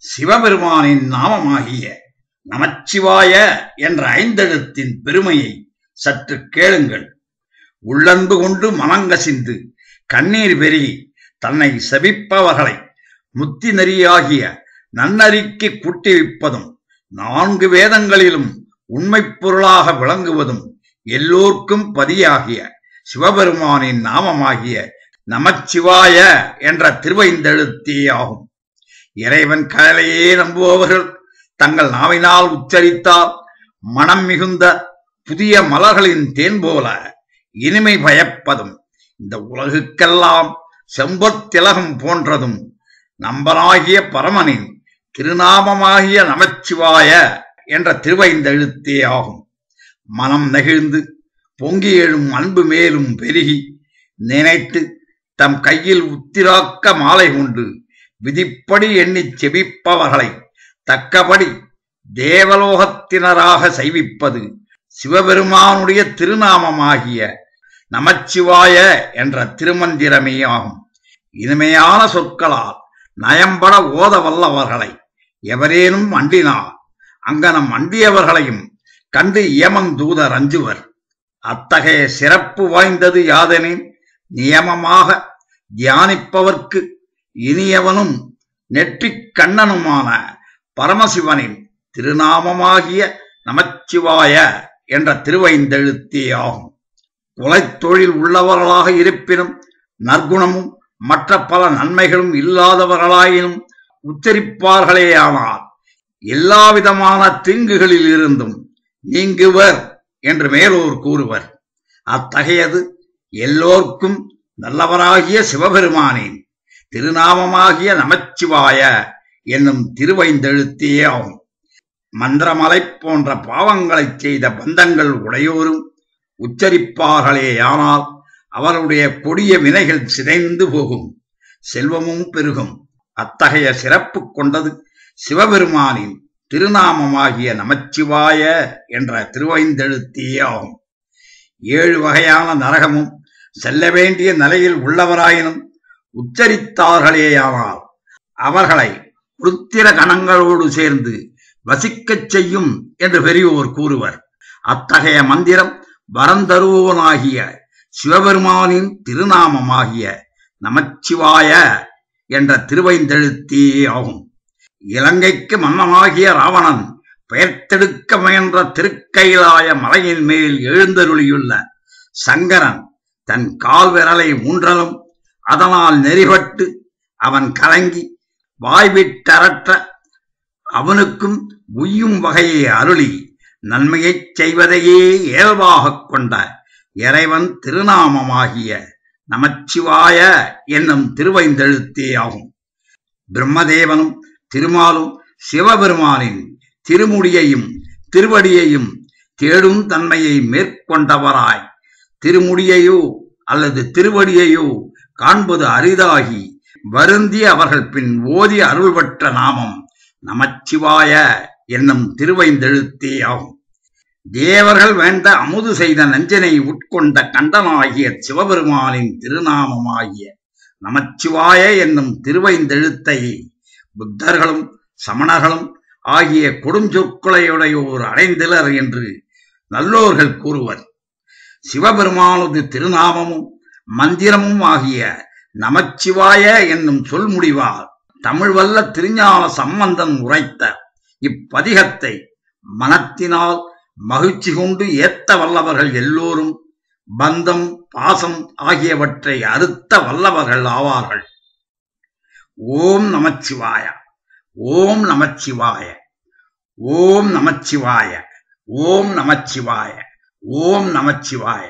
சிவபெருமானின் நாமமாகிய நமச்சிவாய என்ற ஐந்தெழுத்தின் பெருமையை சற்று கேளுங்கள். உள்ளன்பு கொண்டு மனங்கசிந்து கண்ணீர் பெருகி தன்னை சபிப்பவர்களை முத்தி நெறியாகிய நன்னறிக்கு கூட்டிவிப்பதும் 4 வேதங்களிலும் உண்மைப் பொருளாக விளங்குவதும் எல்லோர்க்கும் பதியாகிய சிவபெருமானின் நாமமாகிய நமச்சிவாய என்ற திருவைந்தெழுத்தே ஆகும். இறைவன் கலையே நம்புபவர்கள் தங்கள் நாவினால் உச்சரித்தால் மனம் மிகுந்த புதிய மலர்களின் தேன் போல இனிமை பயப்பதும் இந்த உலகுக்கெல்லாம் செம்பொத்திலகம் போன்றதும் நம்பனாகிய பரமனின் திருநாமமாகிய நமச்சிவாய என்ற திருவைந்தெழுத்தே ஆகும். மனம் நெகிழ்ந்து பொங்கி எழும் அன்பு மேலும் பெருகி நினைத்து தம் கையில் உத்திராக்க மாலை கொண்டு விதிப்படி எண்ணிச் செபிப்பவர்களை தக்கபடி தேவலோகத்தினராக செய்விப்பது சிவபெருமானுடைய திருநாமமாகிய நமச்சிவாய என்ற திருமந்திரமே ஆகும். இனிமையான சொற்களால் நயம்பட ஓத வல்லவர்களை எவரேனும் அண்டினார் அங்கனம் அண்டியவர்களையும் கண்டு யமந்தூதர் அஞ்சுவர். அத்தகைய சிறப்பு வாய்ந்தது யாதெனின் நியமமாக தியானிப்பவர்க்கு இனியவனும் நெற்றிக் கண்ணனுமான பரமசிவனின் திருநாமமாகிய நமச்சிவாய என்ற திருவைந்தெழுத்தே ஆகும். கொலைத்தொழில் உள்ளவர்களாக இருப்பினும் நற்குணமும் மற்ற பல நன்மைகளும் இல்லாதவர்களாயினும் உச்சரிப்பார்களேயானால் எல்லாவிதமான தீங்குகளில் இருந்தும் நீங்குவர் என்று மேலோர் கூறுவர். அத்தகையது எல்லோர்க்கும் நல்லவராகிய சிவபெருமானின் திருநாமமாகிய நமச்சிவாய என்னும் திருவைந்தெழுத்தே ஆகும். மந்திரமலை போன்ற பாவங்களை செய்த பந்தங்கள் உடையோரும் உச்சரிப்பார்களேயானால் அவருடைய கொடிய வினைகள் சிதைந்து போகும், செல்வமும் பெருகும். அத்தகைய சிறப்பு கொண்டது சிவபெருமானின் திருநாமமாகிய நமச்சிவாய என்ற திருவைந்தெழுத்தே ஆகும். 7 வகையான நரகமும் செல்ல வேண்டிய நிலையில் உள்ளவராயினும் உச்சரித்தார்களேயானால் அவர்களை உருத்திர கணங்களோடு சேர்ந்து வசிக்கச் செய்யும் என்று பெரியோர் கூறுவர். அத்தகைய மந்திரம் வரந்தருவோனாகிய சிவபெருமானின் திருநாமமாகிய நமச்சிவாய என்ற திருவைந்தெழுத்தே ஆகும். இலங்கைக்கு மன்னனாகிய ராவணன் பெயர்த்தெடுக்க முயன்ற திருக்கைலாய மலையின் மேல் எழுந்தருளியுள்ள சங்கரன் தன் கால் விரலை ஊன்றலும் அதனால் நெறிபட்டு அவன் கலங்கி வாய்விட்டரற்ற அவனுக்கும் உய்யும் வகையை அருளி நன்மையைச் செய்வதையே இயல்பாகக் கொண்ட இறைவன் திருநாமமாகிய நமச்சிவாய என்னும் திருவைந்தெழுத்தே ஆகும். பிரம்மதேவனும் திருமாலும் சிவபெருமானின் திருமுடியையும் திருவடியையும் தேடும் தன்மையை மேற்கொண்டவராய் திருமுடியையோ அல்லது திருவடியையோ காண்பது அரிதாகி வருந்தி அவர்கள் பின் ஓதி அருள் பெற்ற நாமம் நமச்சிவாய என்னும் திருவைந்தெழுத்தே ஆகும். தேவர்கள் வேண்ட அமுது செய்த நஞ்சனை உட்கொண்ட கண்டனாகிய சிவபெருமானின் திருநாமமாகிய நமச்சிவாய என்னும் திருவைந்தெழுத்தை புத்தர்களும் சமணர்களும் ஆகிய கொடுஞ்சொற்களையுடையோர் அடைந்திலர் என்று நல்லோர்கள் கூறுவர். சிவபெருமானது திருநாமமும் மந்திரமும் ஆகிய நமச்சிவாய என்னும் சொல் முடிவால் தமிழ் வல்ல திருஞான சம்பந்தன் உரைத்த இப்பதிகத்தை மனத்தினால் மகிழ்ச்சி கொண்டு ஏத்த வல்லவர்கள் எல்லோரும் பந்தம் பாசம் ஆகியவற்றை அறுத்த வல்லவர்கள் ஆவார்கள். ஓம் நமச்சிவாய, ஓம் நமச்சிவாய, ஓம் நமச்சிவாய, ஓம் நமச்சிவாய, ஓம் நமச்சிவாய.